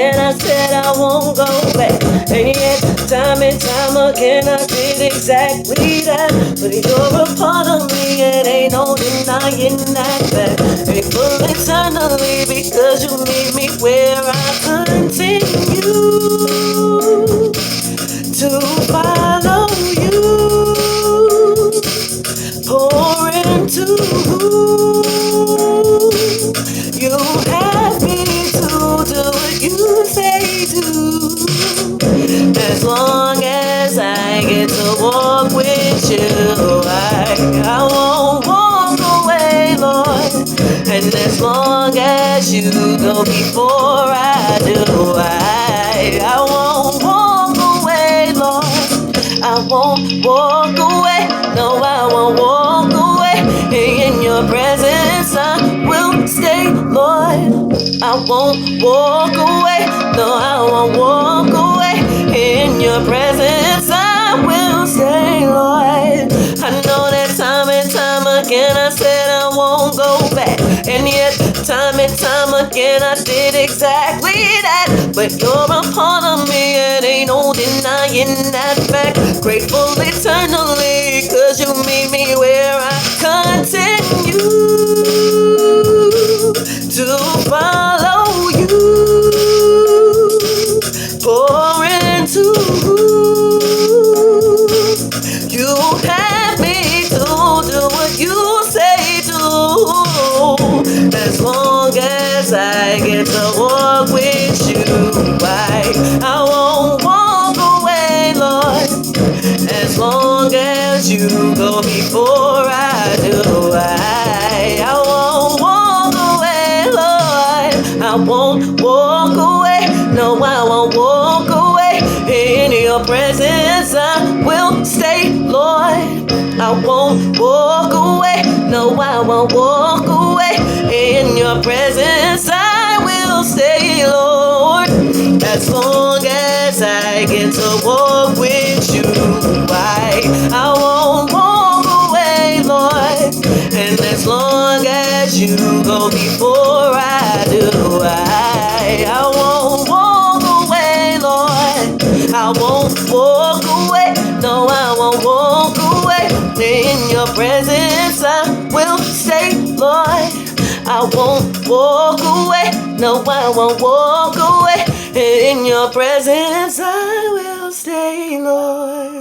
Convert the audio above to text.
again I said I won't go back. And yet, time and time again I did exactly that. But you're a part of me, and ain't no denying that fact. Grateful eternally because you meet me where I continue to follow you. Pour into you have me to do what you say do. As long as I get to walk with you, I won't walk away, Lord. And as long as you go before I do, I won't walk away, Lord. I won't walk away, no, I won't walk away. In your presence I will stay, Lord. I won't walk away, no, I won't walk away. In your presence I will stay, Lord. I know that time and time again I said I won't go back. And yet, time and time again I did exactly that. But you're a part of me, and ain't no denying that fact. Grateful eternally, cause you meet me where I continue to follow you. Pour into you have me to do what you say do. As long as I get to walk with you, I won't walk away, Lord. As long as you go before I do, I won't walk away, Lord. I won't walk away, no, I won't walk away. In your presence I will stay, Lord. I won't walk away, no, I won't walk away. In your presence I will stay, Lord. As long as I get to walk with you, I won't walk away, Lord. And as long as you go before I do, I won't walk away, Lord. I won't walk away, no, I won't walk away. In your presence I will stay, Lord. I won't walk away, no, I won't walk away. In your presence I will stay, Lord.